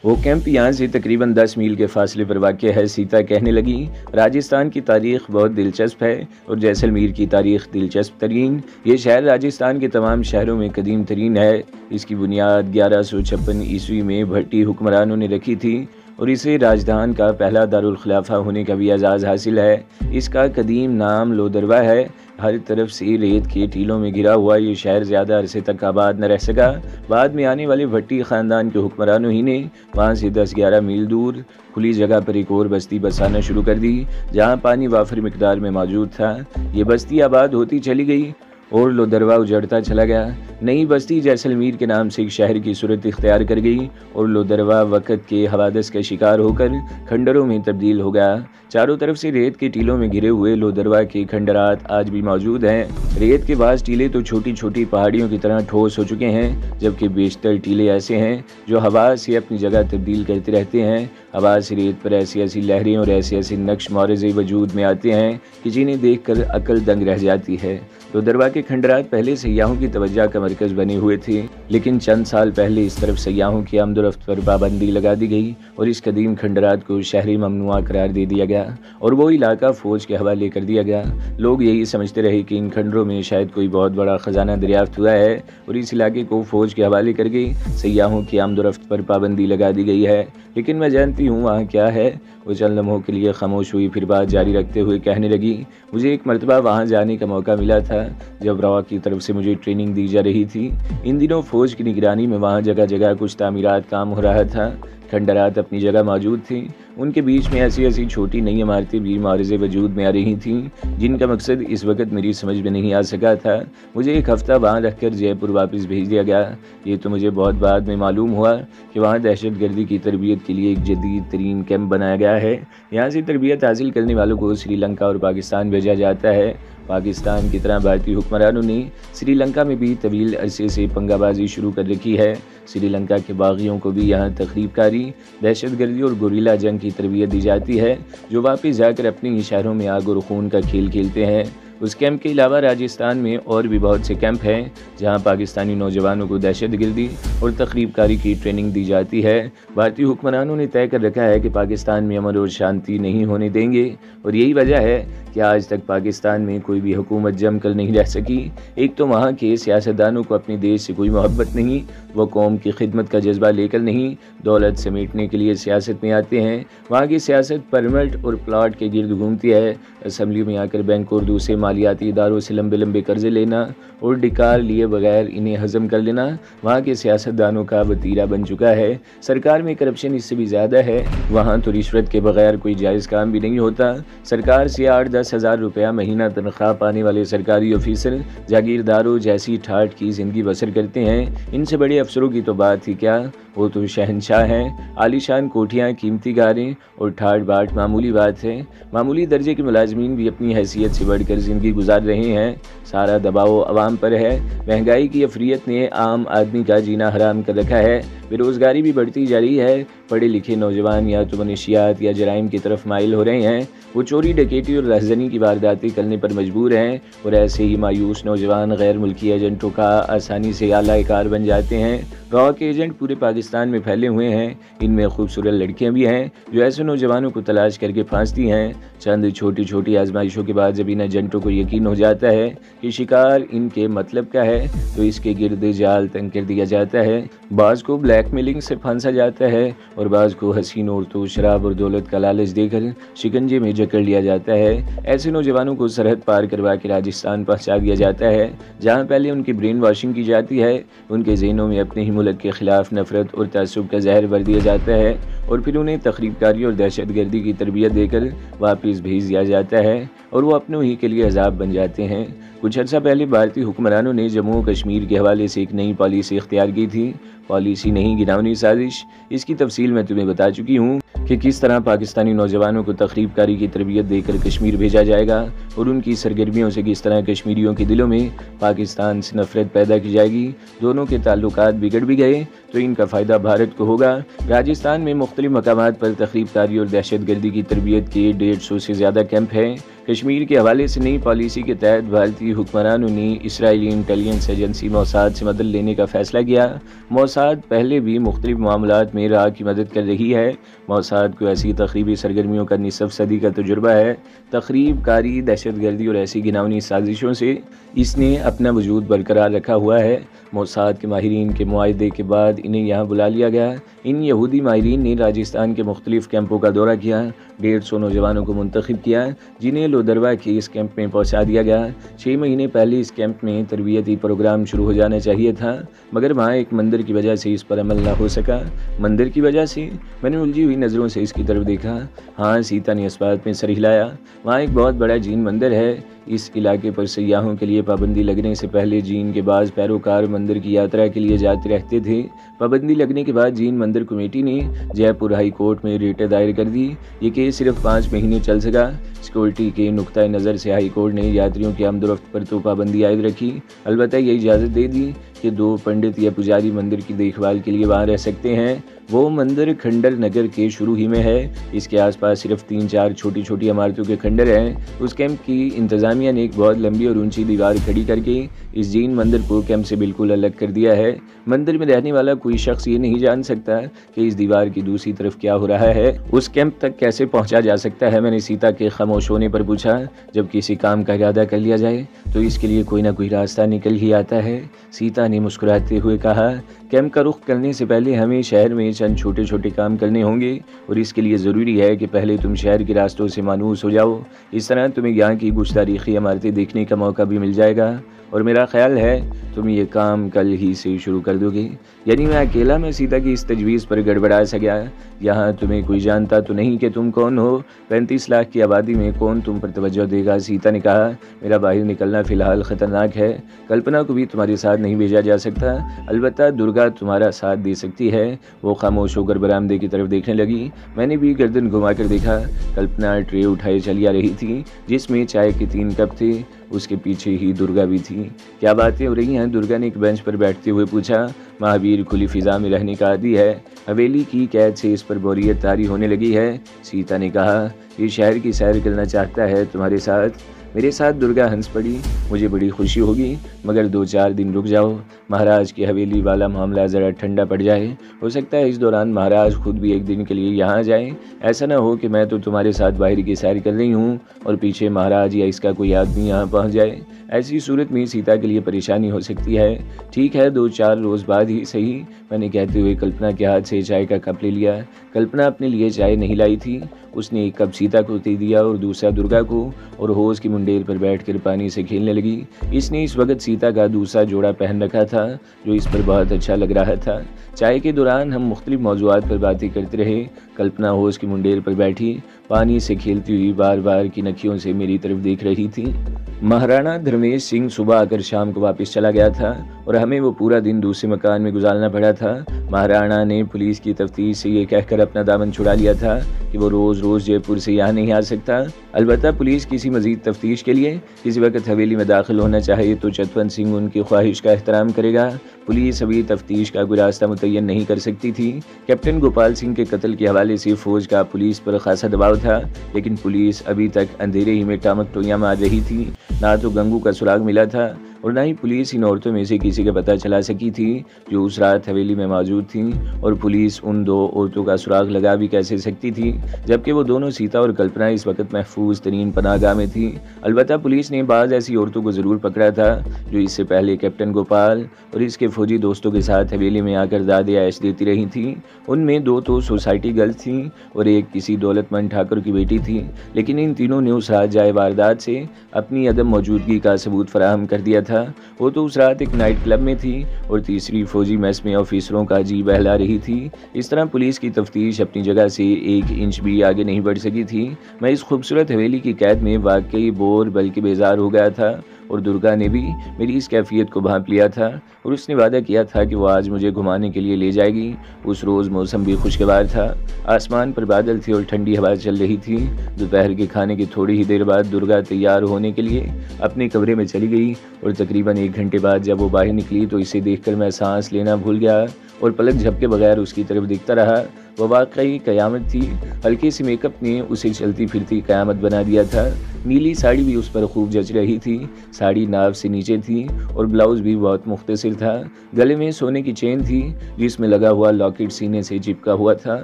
वो कैंप यहाँ से तकरीबन 10 मील के फासले पर वाक़ है। सीता कहने लगी, राजस्थान की तारीख़ बहुत दिलचस्प है और जैसलमेर की तारीख़ दिलचस्प तरीन। ये शहर राजस्थान के तमाम शहरों में कदीम तरीन है। इसकी बुनियाद 1156 ईस्वी में भट्टी हुक्मरानों ने रखी थी और इसे राजधान का पहला दारुल खिलाफा होने का भी एजाज़ हासिल है। इसका कदीम नाम लोदरवा है। हर तरफ से रेत के टीलों में घिरा हुआ ये शहर ज़्यादा अरसे तक आबाद न रह सका। बाद में आने वाले भट्टी ख़ानदान के हुक्मरानों ही ने वहाँ से 10-11 मील दूर खुली जगह पर एक और बस्ती बसाना शुरू कर दी, जहाँ पानी वाफिर मिकदार में मौजूद था। ये बस्ती आबाद होती चली गई और लोदरवा उजड़ता चला गया। नई बस्ती जैसलमेर के नाम से एक शहर की सूरत इख्तियार कर गई और लोदरवा वक़्त के हवादस का शिकार होकर खंडरों में तब्दील हो गया। चारों तरफ से रेत के टीलों में घिरे हुए लोदरवा के खंडरात आज भी मौजूद हैं। रेत के बाज़ टीले तो छोटी छोटी पहाड़ियों की तरह ठोस हो चुके हैं, जबकि बेशतर टीले ऐसे हैं जो हवा से अपनी जगह तब्दील करते रहते हैं। हवा से रेत पर ऐसी ऐसी लहरें और ऐसे ऐसे नक्श मोरज़े वजूद में आते हैं कि जिन्हें देख कर अक्ल दंग रह जाती है। लोदरवा के खंडरात पहले सयाहों की तवज्जो का मरकज बने हुए थे, लेकिन चंद साल पहले इस तरफ सयाहों की आमदोरफ्त पर पाबंदी लगा दी गई और इस कदीम खंडरात को शहरी ममनुआ करार दे दिया गया और वो इलाका फ़ौज के हवाले कर दिया गया। लोग यही समझते रहे कि इन खंडरों में शायद कोई बहुत बड़ा ख़जाना दरियाफ्त हुआ है और इस इलाके को फ़ौज के हवाले करके सयाहों की आमदोरफ्त पर पाबंदी लगा दी गई है। लेकिन मैं जानती हूँ वहाँ क्या है। वो चंद लम्हों के लिए खामोश हुई, फिर बात जारी रखते हुए कहने लगी, मुझे एक मरतबा वहाँ जाने का मौका मिला था जब रवा की तरफ से मुझे ट्रेनिंग दी जा रही थी। इन दिनों फ़ौज की निगरानी में वहाँ जगह जगह कुछ तामीरात काम हो रहा था। खंडरात अपनी जगह मौजूद थी, उनके बीच में ऐसी ऐसी छोटी नई इमारतें भी मारज़े वजूद में आ रही थीं जिनका मकसद इस वक्त मेरी समझ में नहीं आ सका था। मुझे एक हफ़्ता वहाँ रखकर जयपुर वापस भेज दिया गया। ये तो मुझे बहुत बाद में मालूम हुआ कि वहाँ दहशत गर्दी की तरबियत के लिए एक जदीद तरीन कैंप बनाया गया है। यहाँ से तरबियत हासिल करने वालों को श्रीलंका और पाकिस्तान भेजा जाता है। पाकिस्तान की तरह भारतीय हुक्मरानों ने श्रीलंका में भी तवील अरसे से पंगाबाजी शुरू कर रखी है। श्रीलंका के बागियों को भी यहाँ तखरीबकारी, दहशतगर्दी और गुरिल्ला जंग की तरबियत दी जाती है, जो वापस जाकर अपने ही शहरों में आग और खून का खेल खेलते हैं। उस कैंप के अलावा राजस्थान में और भी बहुत से कैंप हैं जहां पाकिस्तानी नौजवानों को दहशतगर्दी और तखरीबकारी की ट्रेनिंग दी जाती है। भारतीय हुक्मरानों ने तय कर रखा है कि पाकिस्तान में अमन और शांति नहीं होने देंगे और यही वजह है कि आज तक पाकिस्तान में कोई भी हुकूमत जम कर नहीं रह सकी। एक तो वहाँ के सियासतदानों को अपने देश से कोई मोहब्बत नहीं, वो कौम की खिदमत का जज्बा लेकर नहीं, दौलत समेटने के लिए सियासत में आते हैं। वहाँ की सियासत परमिट और प्लाट के गिर्द घूमती है। असम्बली में आकर बैंक और दूसरे मालियाती इदारों से लंबे लंबे कर्जे लेना और डिकार लिए बगैर इन्हें हजम कर लेना वहाँ के सियासतदानों का वतीरा बन चुका है। सरकार में करप्शन इससे भी ज़्यादा है। वहाँ तो रिश्वत के बगैर कोई जायज़ काम भी नहीं होता। सरकार से 8-10 हज़ार रुपया महीना तनख्वाह पाने वाले सरकारी ऑफिसर जागीरदारों जैसी ठाठ की ज़िंदगी बसर करते हैं। इनसे बड़े अफसरों की तो बात ही क्या, वो तो शहनशाह हैं। आलीशान कोठियाँ, कीमती कारें और ठाट बाट मामूली बात है। मामूली दर्जे के मुलाजमीन भी अपनी हैसियत से बढ़कर ज़िंदगी गुजार रहे हैं। सारा दबाव अवाम पर है। महंगाई की अफरियत ने आम आदमी का जीना हराम कर रखा है। बेरोज़गारी भी बढ़ती जा रही है। पढ़े लिखे नौजवान या तो मनशियात या जराइम की तरफ माइल हो रहे हैं। वो चोरी, डकैती और रहज़नी की वारदातें करने पर मजबूर हैं और ऐसे ही मायूस नौजवान गैर मुल्की एजेंटों का आसानी से आला कार बन जाते हैं। रॉ के एजेंट पूरे पाकिस्तान में फैले हुए हैं। इनमें खूबसूरत लड़कियां भी हैं जो ऐसे नौजवानों को तलाश करके फांसती हैं। चंद छोटी छोटी आजमाइशों के बाद जब इन एजेंटों को यकीन हो जाता है कि शिकार इनके मतलब का है तो इसके गिर्द जाल तंग कर दिया जाता है। बाज़ को ब्लैकमेलिंग से फांसा जाता है और बाज़ को हसीन औरतों, शराब और दौलत का लालच देकर शिकंजे में जकड़ लिया जाता है। ऐसे नौजवानों को सरहद पार करवा के राजस्थान पहुँचा दिया जाता है, जहाँ पहले उनकी ब्रेन वॉशिंग की जाती है। उनके ज़हनों में अपने ही मुल्क के खिलाफ नफरत और तअस्सुब का जहर भर दिया जाता है और फिर उन्हें तखरीबकारी और दहशतगर्दी की तरबियत देकर वापस भेज दिया जाता है और वो अपनों ही के लिए अजाब बन जाते हैं। कुछ अर्सा पहले भारतीय हुक्मरानों ने जम्मू कश्मीर के हवाले से एक नई पॉलिसी इख्तियार की थी। पॉलिसी नहीं, गिनावनी साजिश। इसकी तफसील मैं तुम्हें बता चुकी हूँ। कि किस तरह पाकिस्तानी नौजवानों को तखरीबकारी की तरबियत देकर कश्मीर भेजा जाएगा और उनकी सरगर्मियों से किस तरह कश्मीरियों के दिलों में पाकिस्तान से नफरत पैदा की जाएगी। दोनों के ताल्लुकात बिगड़ भी गए तो इनका फ़ायदा भारत को होगा। राजस्थान में मुख्तलिफ मकामात पर तखरीबकारी और दहशतगर्दी की तरबियत के 150 से ज़्यादा कैंप हैं। कश्मीर के हवाले से नई पॉलिसी के तहत भारतीय हुक्मरानों ने इसराइली इंटेलिजेंस एजेंसी मोसाद से मदद लेने का फैसला किया। मोसाद पहले भी मुख्तलिफ मामलात में इराक़ की मदद कर रही है। मोसाद को ऐसी तखरीबी सरगर्मियों का निसफ सदी का तजुर्बा है। तखरीबकारी, दहशतगर्दी और ऐसी घिनौनी साजिशों से इसने अपना वजूद बरकरार रखा हुआ है। मोसाद के माहिरीन के मुआहदे के बाद इन्हें यहाँ बुला लिया गया। इन यहूदी माहिरीन ने राजस्थान के मुख्तलिफ कैंपों का दौरा किया। 150 नौजवानों को मुंतखब किया जिन्हें लोदरवा के इस कैंप में पहुँचा दिया गया। 6 महीने पहले इस कैंप में तरबियती प्रोग्राम शुरू हो जाना चाहिए था, मगर वहाँ एक मंदिर की वजह से इस पर अमल ना हो सका। मंदिर की वजह से मैंने उलझी हुई नज़रों से इसकी तरफ देखा। हाँ, सीता ने इस बात में सर हिलाया। वहाँ एक बहुत बड़ा जीन मंदिर है। इस इलाके पर सयाहों के लिए पाबंदी लगने से पहले जीन के बाज़ पैरोकार मंदिर की यात्रा के लिए जाते रहते थे। पाबंदी लगने के बाद जीन मंदिर कमेटी ने जयपुर हाई कोर्ट में रिट दायर कर दी। ये केस सिर्फ 5 महीने चल सका। सिक्योरिटी के नुक्ता नज़र से हाई कोर्ट ने यात्रियों की आमदोरफ्त पर तो पाबंदी आयद रखी, अलबत्ता ये इजाज़त दे दी कि 2 पंडित या पुजारी मंदिर की देखभाल के लिए वहाँ रह सकते हैं। वो मंदिर खंडर नगर के शुरू ही में है। इसके आसपास सिर्फ 3-4 छोटी छोटी इमारतों के खंडर हैं। उस कैंप की इंतज़ामिया ने एक बहुत लंबी और ऊंची दीवार खड़ी करके इस जीन मंदिर को कैंप से बिल्कुल अलग कर दिया है। मंदिर में रहने वाला कोई शख्स ये नहीं जान सकता कि इस दीवार की दूसरी तरफ क्या हो रहा है। उस कैंप तक कैसे पहुंचा जा सकता है, मैंने सीता के खामोश होने पर पूछा। जब किसी काम का इरादा कर लिया जाए तो इसके लिए कोई ना कोई रास्ता निकल ही आता है, सीता ने मुस्कुराते हुए कहा। कैंप का रुख करने से पहले हमें शहर में चंद छोटे छोटे काम करने होंगे और इसके लिए ज़रूरी है कि पहले तुम शहर के रास्तों से मानूस हो जाओ। इस तरह तुम्हें यहाँ की कुछ तारीख़ी इमारतें देखने का मौका भी मिल जाएगा और मेरा ख्याल है तुम ये काम कल ही से शुरू कर दोगे। यानी मैं अकेला में सीता की इस तजवीज़ पर गड़बड़ा सा गया। यहाँ तुम्हें कोई जानता तो नहीं कि तुम कौन हो। 35 लाख की आबादी में कौन तुम पर तवज्जो देगा, सीता ने कहा। मेरा बाहर निकलना फ़िलहाल ख़तरनाक है। कल्पना को भी तुम्हारे साथ नहीं भेजा जा सकता, अलबत्ता दुर्गा तुम्हारा साथ दे सकती है। वो खामोश होकर बरामदे की तरफ देखने लगी। मैंने भी गर्दन घुमा कर देखा। कल्पना ट्रे उठाए चली आ रही थी जिसमें चाय के 3 कप थे। उसके पीछे ही दुर्गा भी थी। क्या बातें हो रही हैं, दुर्गा ने एक बेंच पर बैठते हुए पूछा। महावीर खुली फिजा में रहने का आदी है, हवेली की कैद से इस पर बोरियत तारी होने लगी है, सीता ने कहा। ये शहर की सैर करना चाहता है तुम्हारे साथ। मेरे साथ, दुर्गा हंस पड़ी। मुझे बड़ी खुशी होगी, मगर 2-4 दिन रुक जाओ। महाराज की हवेली वाला मामला ज़रा ठंडा पड़ जाए। हो सकता है इस दौरान महाराज खुद भी एक दिन के लिए यहाँ जाए। ऐसा ना हो कि मैं तो तुम्हारे साथ बाहर की सैर कर रही हूँ और पीछे महाराज या इसका कोई आदमी यहाँ पहुँच जाए। ऐसी सूरत में सीता के लिए परेशानी हो सकती है। ठीक है, 2-4 रोज़ बाद ही सही, मैंने कहते हुए कल्पना के हाथ से चाय का कप ले लिया। कल्पना अपने लिए चाय नहीं लाई थी। उसने एक कप सीता को दे दिया और दूसरा दुर्गा को और होश की मुंडेर पर बैठकर पानी से खेलने लगी। इसने इस वक्त सीता का दूसरा जोड़ा पहन रखा था जो इस पर बहुत अच्छा लग रहा था। चाय के दौरान हम मुख्तलिफ मौज़ूआत पर बातें करते रहे। कल्पना होश की मुंडेर पर बैठी पानी से खेलती हुई बार बार की नखियों से मेरी तरफ देख रही थी। महाराणा धर्मेश सिंह सुबह आकर शाम को वापस चला गया था और हमें वो पूरा दिन दूसरे मकान में गुजारना पड़ा था। महाराणा ने पुलिस की तफ्तीश से ये कहकर अपना दामन छुड़ा लिया था कि वो रोज़ रोज़ जयपुर से यहाँ नहीं आ सकता। अलबत्ता पुलिस किसी मज़ीद तफ्तीश के लिए किसी वक्त हवेली में दाखिल होना चाहे तो चतवंत सिंह उनकी ख्वाहिश का एहतराम करेगा। पुलिस अभी तफ्तीश का कोई रास्ता मुतय्यन नहीं कर सकती थी। कैप्टन गोपाल सिंह के कत्ल के हवाले से फौज का पुलिस पर खासा दबाव था, लेकिन पुलिस अभी तक अंधेरे ही में टामक टोलियां मार रही थी। ना तो गंगू का सुराग मिला था और ना ही पुलिस इन औरतों में से किसी का पता चला सकी थी जो उस रात हवेली में मौजूद थीं, और पुलिस उन 2 औरतों का सुराग लगा भी कैसे सकती थी जबकि वो दोनों सीता और कल्पना इस वक्त महफूज तरीन पनाहगाह में थी। अलबत्ता पुलिस ने बाज़ ऐसी औरतों को ज़रूर पकड़ा था जो इससे पहले कैप्टन गोपाल और इसके फौजी दोस्तों के साथ हवेली में आकर दाद ऐश देती रही थी। उनमें 2 तो सोसाइटी गर्ल्स थीं और एक किसी दौलतमंद ठाकुर की बेटी थी, लेकिन इन तीनों ने उस रात जाए वारदात से अपनी अदम मौजूदगी का सबूत फराहम कर दिया था। वो तो उस रात एक नाइट क्लब में थी और तीसरी फौजी मैस में ऑफिसरों का जी बहला रही थी। इस तरह पुलिस की तफ्तीश अपनी जगह से 1 इंच भी आगे नहीं बढ़ सकी थी। मैं इस खूबसूरत हवेली की कैद में वाकई बोर बल्कि बेजार हो गया था। और दुर्गा ने भी मेरी इस कैफियत को भांप लिया था और उसने वादा किया था कि वो आज मुझे घुमाने के लिए ले जाएगी। उस रोज़ मौसम भी खुशगवार था, आसमान पर बादल थे और ठंडी हवा चल रही थी। दोपहर के खाने की थोड़ी ही देर बाद दुर्गा तैयार होने के लिए अपने कमरे में चली गई और तकरीबन 1 घंटे बाद जब वो बाहर निकली तो इसे देखकर मैं सांस लेना भूल गया और पलक झपके बगैर उसकी तरफ देखता रहा। वह वाकई क़यामत थी। हल्के से मेकअप ने उसे चलती फिरती क़यामत बना दिया था। नीली साड़ी भी उस पर खूब जच रही थी। साड़ी नाव से नीचे थी और ब्लाउज़ भी बहुत मुख्तसर था। गले में सोने की चेन थी जिसमें लगा हुआ लॉकेट सीने से चिपका हुआ था।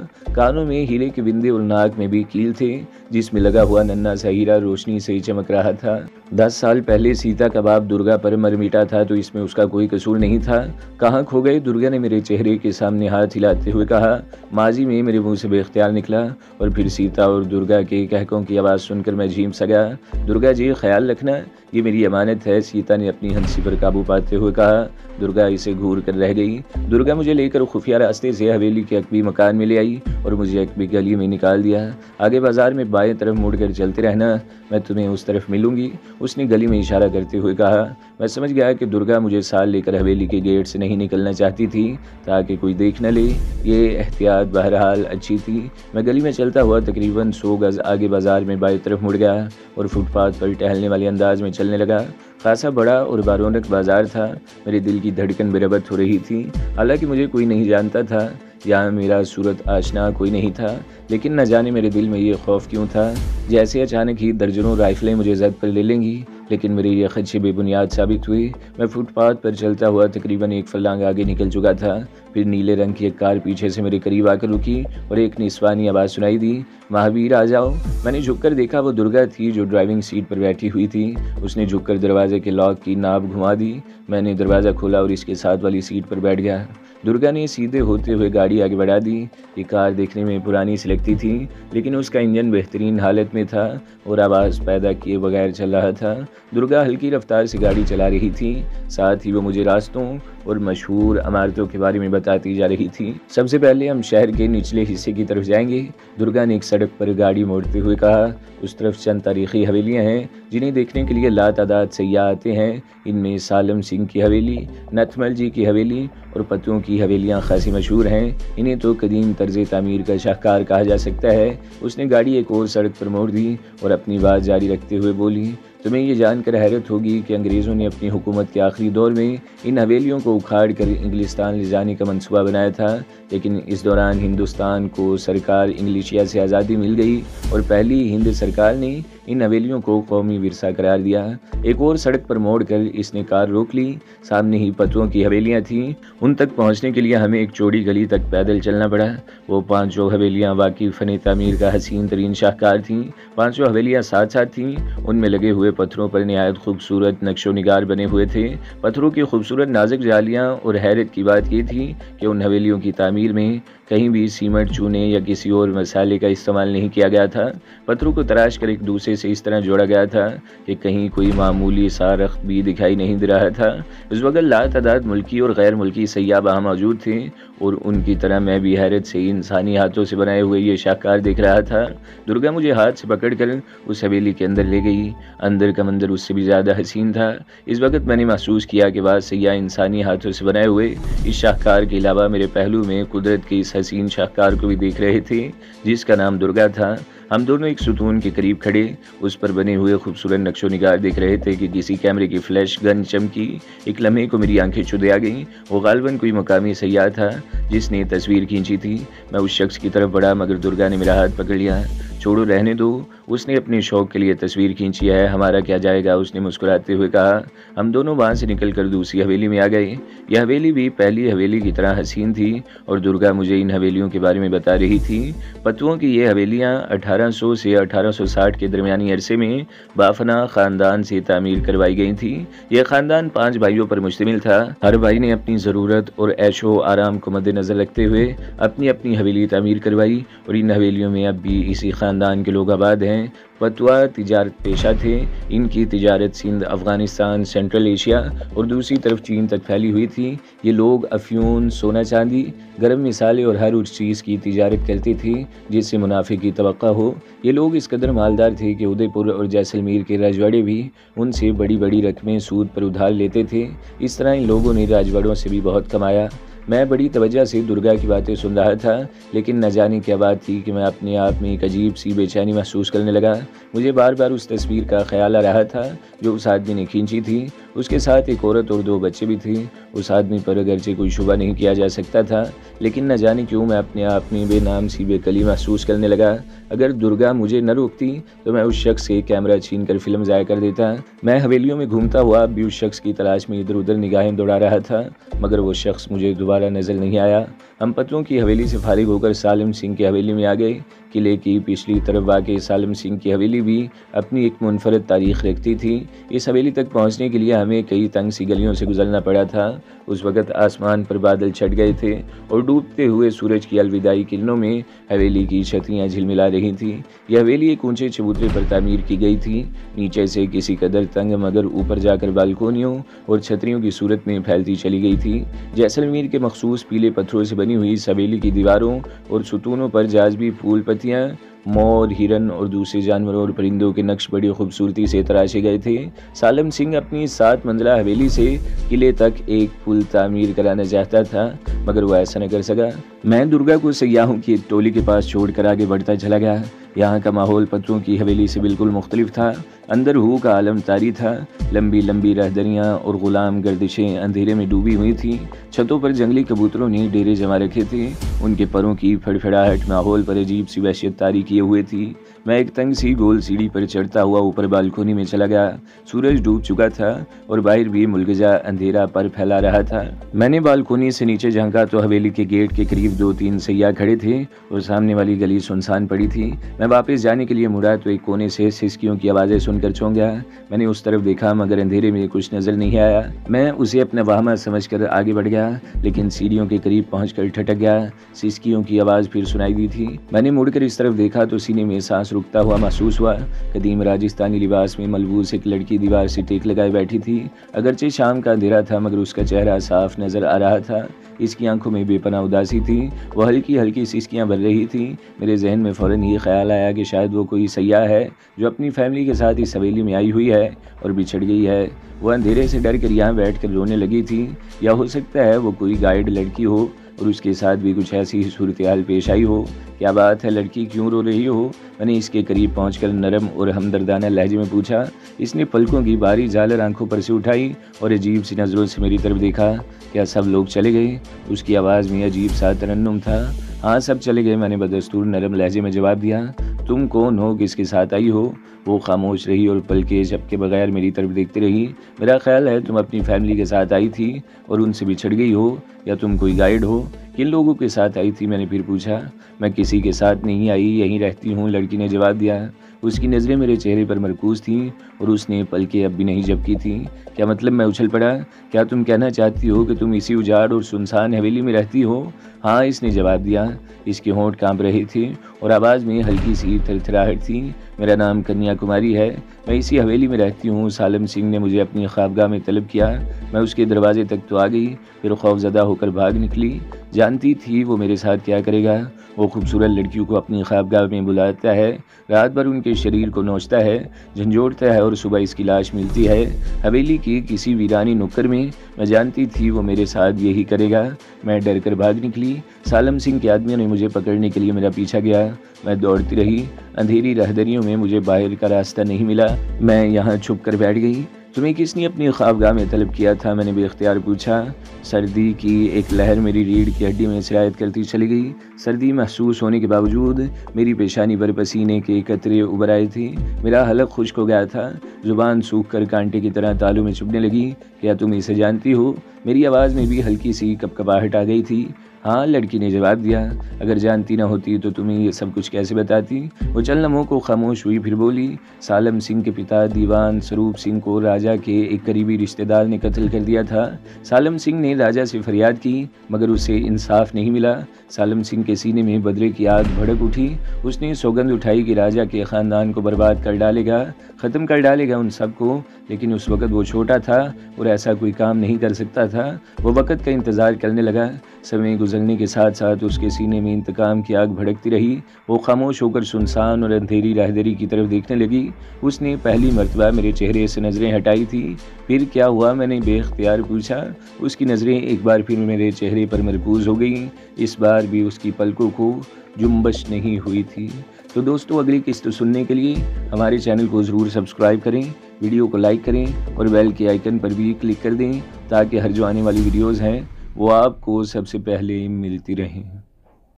कानों में हीरे के बिंदे और नाक में भी कील थे जिसमें लगा हुआ नन्हा सा हीरा रोशनी से चमक रहा था। 10 साल पहले सीता का बाप दुर्गा पर मर मिटा था तो इसमें उसका कोई कसूर नहीं था। कहाँ खो गए? दुर्गा ने मेरे चेहरे के सामने हाथ हिलाते हुए कहा। माजी में मेरे मुंह से बेख्तियार निकला और फिर सीता और दुर्गा के कहकों की आवाज़ सुनकर मैं झीम सा गया। दुर्गा जी, ख्याल रखना, ये मेरी अमानत है, सीता ने अपनी हंसी पर काबू पाते हुए कहा। दुर्गा इसे घूर कर रह गई। दुर्गा मुझे लेकर खुफिया रास्ते से हवेली के अकबी मकान में ले आई और मुझे अकबी गली में निकाल दिया। आगे बाजार में बाएं तरफ मुड़कर चलते रहना, मैं तुम्हें उस तरफ मिलूंगी, उसने गली में इशारा करते हुए कहा। मैं समझ गया कि दुर्गा मुझे साल लेकर हवेली के गेट से नहीं निकलना चाहती थी ताकि कोई देख न ले। ये एहतियात बहरहाल अच्छी थी। मैं गली में चलता हुआ तकरीबन 100 गज़ आगे बाजार में बाएं तरफ मुड़ गया और फुटपाथ पर टहलने वाले अंदाज में चलने लगा। खासा बड़ा और बारौनक बाजार था। मेरे दिल की धड़कन बेरबत हो रही थी। हालांकि मुझे कोई नहीं जानता था, यहाँ मेरा सूरत आशना कोई नहीं था, लेकिन न जाने मेरे दिल में ये खौफ क्यों था, जैसे अचानक ही दर्जनों राइफलें मुझे जद पर ले लेंगी। लेकिन मेरी ये खदशे बेबुनियाद साबित हुई। मैं फुटपाथ पर चलता हुआ तकरीबन 1 फर्लांग आगे निकल चुका था। फिर नीले रंग की एक कार पीछे से मेरे करीब आकर रुकी और एक निस्वानी आवाज़ सुनाई दी, महावीर आ जाओ। मैंने झुककर देखा, वो दुर्गा थी जो ड्राइविंग सीट पर बैठी हुई थी। उसने झुककर दरवाजे के लॉक की नाब घुमा दी। मैंने दरवाज़ा खोला और इसके साथ वाली सीट पर बैठ गया। दुर्गा ने सीधे होते हुए गाड़ी आगे बढ़ा दी। ये कार देखने में पुरानी सी लगती थी, लेकिन उसका इंजन बेहतरीन हालत में था और आवाज़ पैदा किए बगैर चल रहा था। दुर्गा हल्की रफ्तार से गाड़ी चला रही थी, साथ ही वो मुझे रास्तों और मशहूर इमारतों के बारे में बताती जा रही थी। सबसे पहले हम शहर के निचले हिस्से की तरफ जाएंगे, दुर्गा ने एक सड़क पर गाड़ी मोड़ते हुए कहा। उस तरफ चंद तारीखी हवेलियां हैं जिन्हें देखने के लिए लातादाद सयाह आते हैं। इनमें सालम सिंह की हवेली, नथमल जी की हवेली और पत्तों की हवेलियां खासी मशहूर हैं। इन्हें तो कदीम तर्ज तामीर का शाहकार कहा जा सकता है। उसने गाड़ी एक और सड़क पर मोड़ दी और अपनी बात जारी रखते हुए बोली, तुम्हें ये जानकर हैरत होगी कि अंग्रेज़ों ने अपनी हुकूमत के आखिरी दौर में इन हवेलियों को उखाड़ कर इंग्लिस्तान ले जाने का मंसूबा बनाया था, लेकिन इस दौरान हिंदुस्तान को सरकार इंग्लिशिया से आज़ादी मिल गई और पहली हिंद सरकार ने इन हवेलियों को कौमी विरसा करार दिया। एक और सड़क पर मोड़कर इसने कार रोक ली। सामने ही पतुओं की हवेलियां थीं। उन तक पहुंचने के लिए हमें एक चौड़ी गली तक पैदल चलना पड़ा। वो 5 हवेलियां वाकई फ़न तामीर का हसीन तरीन शाहकार थीं। 5 हवेलियां साथ साथ थीं। उनमें लगे हुए पत्थरों पर नहायत खूबसूरत नक्शो निगार बने हुए थे। पत्थरों की खूबसूरत नाजुक जालियाँ और हैरत की बात ये थी कि उन हवेलियों की तामीर में कहीं भी सीमेंट, चूने या किसी और मसाले का इस्तेमाल नहीं किया गया था। पत्थरों को तराश कर एक दूसरे से इस तरह जोड़ा गया था कि कहीं कोई मामूली सा रख्त भी दिखाई नहीं दे रहा था। इस वक्त लातादाद मुल्की और गैर मुल्की सयाह वहाँ मौजूद थे और उनकी तरह मैं भी हैरत से इंसानी हाथों से बनाए हुए ये शाहकार देख रहा था। दुर्गा मुझे हाथ से पकड़कर उस हवेली के अंदर ले गई। अंदर का मंजर उससे भी ज़्यादा हसीन था। इस वक्त मैंने महसूस किया कि बाद सयाह इंसानी हाथों से बनाए हुए इस शाहकार के अलावा मेरे पहलू में कुदरत के इस हसीन शाहकार को भी देख रहे थे जिसका नाम दुर्गा था। हम दोनों एक सुतून के करीब खड़े उस पर बने हुए खूबसूरत नक्शो निगार देख रहे थे कि किसी कैमरे की फ्लैश गन चमकी। एक लम्हे को मेरी आंखें चुदे आ गईं। वो गालिबन कोई मकामी सयाह था जिसने तस्वीर खींची थी। मैं उस शख्स की तरफ बढ़ा मगर दुर्गा ने मेरा हाथ पकड़ लिया। छोड़ो, रहने दो, उसने अपने शौक के लिए तस्वीर खींची है, हमारा क्या जाएगा, उसने मुस्कुराते हुए कहा। हम दोनों वहाँ से निकलकर दूसरी हवेली में आ गए। यह हवेली भी पहली हवेली की तरह हसीन थी और दुर्गा मुझे इन हवेलियों के बारे में बता रही थी। पत्तुओं की ये हवेलियाँ 1800 से 1860 के दरमियानी अरसे में बाफना ख़ानदान से तामीर करवाई गई थी। यह ख़ानदान 5 भाइयों पर मुश्तमिल था। हर भाई ने अपनी ज़रूरत और ऐशो आराम को मद्देनज़र रखते हुए अपनी अपनी हवेली तामीर करवाई और इन हवेलियों में अब भी इसी ख़ानदान के लोग आबाद हैं। पतवा तिजारत पेशा थे। इनकी तिजारत सिंध, अफ़गानिस्तान, सेंट्रल एशिया और दूसरी तरफ चीन तक फैली हुई थी। ये लोग अफ्यून, सोना चांदी, गर्म मिसाले और हर उस चीज़ की तिजारत करते थे जिससे मुनाफे की तवक्का हो। ये लोग इस कदर मालदार थे कि उदयपुर और जैसलमेर के राजवाड़े भी उनसे बड़ी बड़ी रकमें सूद पर उधार लेते थे। इस तरह इन लोगों ने राजवाड़ों से भी बहुत कमाया। मैं बड़ी तवज्जो से दुर्गा की बातें सुन रहा था, लेकिन न जाने क्या बात थी कि मैं अपने आप में एक अजीब सी बेचैनी महसूस करने लगा। मुझे बार बार उस तस्वीर का ख्याल आ रहा था जो उस आदमी ने खींची थी। उसके साथ एक औरत और 2 बच्चे भी थे। उस आदमी पर अगरचे कोई शुबा नहीं किया जा सकता था, लेकिन न जाने क्यों मैं अपने आप में बेनाम सी बेकली महसूस करने लगा। अगर दुर्गा मुझे न रोकती तो मैं उस शख्स से कैमरा छीन कर फिल्म ज़ाया कर देता। मैं हवेलियों में घूमता हुआ अब भी उस शख्स की तलाश में इधर उधर निगाहें दौड़ा रहा था, मगर वो शख्स मुझे दोबारा नज़र नहीं आया। हम पतलों की हवेली से फारिग होकर सालिम सिंह की हवेली में आ गए। किले की पिछली तरफ वाक़ई सालिम सिंह की हवेली भी अपनी एक मुनफरद तारीख़ रखती थी। इस हवेली तक पहुँचने के लिए हमें कई तंग सी गलियों से गुजरना पड़ा था। उस वक़्त आसमान पर बादल छट गए थे और डूबते हुए सूरज की अलविदाई किरणों में हवेली की छतरियाँ झिलमिला रही थीं। यह हवेली एक ऊंचे चबूतरे पर तामीर की गई थी। नीचे से किसी कदर तंग, मगर ऊपर जाकर बालकोनियों और छतरियों की सूरत में फैलती चली गई थी। जैसलमेर के मखसूस पीले पत्थरों से बनी हुई इस हवेली की दीवारों और सुतूनों पर जाज़बी फूल पत्तियाँ, मोर, हिरन और दूसरे जानवरों और परिंदों के नक्श बड़ी खूबसूरती से तराशे गए थे। सालिम सिंह अपनी 7 मंजिला हवेली से किले तक एक पुल तामीर कराना चाहता था, मगर वो ऐसा न कर सका। मैं दुर्गा को सयाहों की एक टोली के पास छोड़कर आगे बढ़ता चला गया। यहाँ का माहौल पत्थरों की हवेली से बिल्कुल मुख्तलिफ था। अंदर हू का आलम तारी था। लंबी लंबी राहदरियाँ और गुलाम गर्दिशें अंधेरे में डूबी हुई थीं। छतों पर जंगली कबूतरों ने डेरे जमा रखे थे। उनके परों की फड़फड़ाहट माहौल पर अजीब सी वहशत तारी किए हुए थी। मैं एक तंग सी गोल सीढ़ी पर चढ़ता हुआ ऊपर बालकोनी में चला गया। सूरज डूब चुका था और बाहर भी मुलगजा अंधेरा पर फैला रहा था। मैंने बालकोनी से नीचे झांका तो हवेली के गेट के करीब 2-3 सैयाह खड़े थे और सामने वाली गली सुनसान पड़ी थी। मैं वापस जाने के लिए मुड़ा तो एक कोने से सिसकियों की आवाज़ें सुनकर चौंक गया। मैंने उस तरफ देखा, मगर अंधेरे में कुछ नजर नहीं आया। मैं उसे अपना वाहमा समझकर आगे बढ़ गया, लेकिन सीढ़ियों के करीब पहुंचकर ठटक गया। सिसकियों की आवाज़ फिर सुनाई दी थी। मैंने मुड़कर इस तरफ देखा तो सीने में सांस रुकता हुआ महसूस हुआ। कदीम राजस्थानी लिबास में मलबूस एक लड़की दीवार से टेक लगाए बैठी थी। अगरचे शाम का अंधेरा था, मगर उसका चेहरा साफ नजर आ रहा था। इसकी आंखों में बेपनाह उदासी थी। वह हल्की हल्की सिसकियां भर रही थी। मेरे जहन में फ़ौरन ये ख्याल आया कि शायद वो कोई सयाह है जो अपनी फैमिली के साथ इस हवेली में आई हुई है और बिछड़ गई है। वह अंधेरे से डर कर यहाँ बैठ कर रोने लगी थी, या हो सकता है वो कोई गाइड लड़की हो और उसके साथ भी कुछ ऐसी सूरत हाल पेश आई हो। क्या बात है, लड़की क्यों रो रही हो? मैंने इसके करीब पहुंचकर नरम और हमदर्दाना लहजे में पूछा। इसने पलकों की बारी झालर आंखों पर से उठाई और अजीब सी नज़रों से मेरी तरफ देखा। क्या सब लोग चले गए? उसकी आवाज़ में अजीब सा तरन्नुम था। हाँ, सब चले गए, मैंने बदस्तूर नरम लहजे में जवाब दिया। तुम कौन हो? किसके साथ आई हो? वो खामोश रही और पलके झपके बगैर मेरी तरफ देखती रही। मेरा ख्याल है तुम अपनी फैमिली के साथ आई थी और उनसे बिछड़ गई हो, या तुम कोई गाइड हो? किन लोगों के साथ आई थी? मैंने फिर पूछा। मैं किसी के साथ नहीं आई, यहीं रहती हूँ, लड़की ने जवाब दिया। उसकी नज़रें मेरे चेहरे पर मरकूज़ थीं और उसने पलकें अब भी नहीं झपकी थीं। क्या मतलब? मैं उछल पड़ा। क्या तुम कहना चाहती हो कि तुम इसी उजाड़ और सुनसान हवेली में रहती हो? हाँ, इसने जवाब दिया। इसके होंठ कांप रहे थे और आवाज़ में हल्की सी थरथराहट थी। मेरा नाम कन्याकुमारी है, मैं इसी हवेली में रहती हूँ। सालिम सिंह ने मुझे अपनी ख्वाबगाह में तलब किया। मैं उसके दरवाजे तक तो आ गई, फिर खौफजदा होकर भाग निकली। जानती थी वो मेरे साथ क्या करेगा। वो खूबसूरत लड़कियों को अपनी ख्वाबगाह में बुलाता है, रात भर उनके शरीर को नोचता है, झंझोड़ता है और सुबह इसकी लाश मिलती है हवेली की किसी वीरानी नुक्कड़ में। मैं जानती थी वो मेरे साथ यही करेगा। मैं डर कर भाग निकली। सालिम सिंह के आदमियों ने मुझे पकड़ने के लिए मेरा पीछा किया। मैं दौड़ती रही। अंधेरी राहदरियों में मुझे बाहर का रास्ता नहीं मिला। मैं यहाँ छुप कर बैठ गई। तुम्हें किसने अपनी ख्वाबगाह में तलब किया था? मैंने बेख्तियार पूछा। सर्दी की एक लहर मेरी रीढ़ की हड्डी में सिरायत करती चली गई। सर्दी महसूस होने के बावजूद मेरी पेशानी पर पसीने के कतरे उभर आए थे। मेरा हलक खुश्क हो गया था। जुबान सूख कर कांटे की तरह तालू में चुभने लगी। क्या तुम इसे जानती हो? मेरी आवाज़ में भी हल्की सी कपकपाहट आ गई थी। हाँ, लड़की ने जवाब दिया, अगर जानती ना होती तो तुम्हें ये सब कुछ कैसे बताती। वो चंद लम्हों को खामोश हुई, फिर बोली, सालम सिंह के पिता दीवान स्वरूप सिंह को राजा के एक करीबी रिश्तेदार ने कत्ल कर दिया था। सालम सिंह ने राजा से फरियाद की, मगर उसे इंसाफ नहीं मिला। सालम सिंह के सीने में बदले की आग भड़क उठी। उसने सौगंध उठाई कि राजा के ख़ानदान को बर्बाद कर डालेगा, ख़त्म कर डालेगा उन सबको। लेकिन उस वक़्त वो छोटा था और ऐसा कोई काम नहीं कर सकता था। वो वक़्त का इंतज़ार करने लगा। समय गुजरने के साथ साथ उसके सीने में इंतकाम की आग भड़कती रही। वो खामोश होकर सुनसान और अंधेरी राहदरी की तरफ देखने लगी। उसने पहली मर्तबा मेरे चेहरे से नज़रें हटाई थी। फिर क्या हुआ, मैंने बेख्तियार पूछा। उसकी नज़रें एक बार फिर मेरे चेहरे पर मरकूज़ हो गईं। इस बार भी उसकी पलकों को जुम्बश नहीं हुई थी। तो दोस्तों, अगली किस्त सुनने के लिए हमारे चैनल को ज़रूर सब्सक्राइब करें, वीडियो को लाइक करें और बेल के आइकन पर भी क्लिक कर दें, ताकि हर जो आने वाली वीडियोज़ हैं वो आपको सबसे पहले मिलती रहें।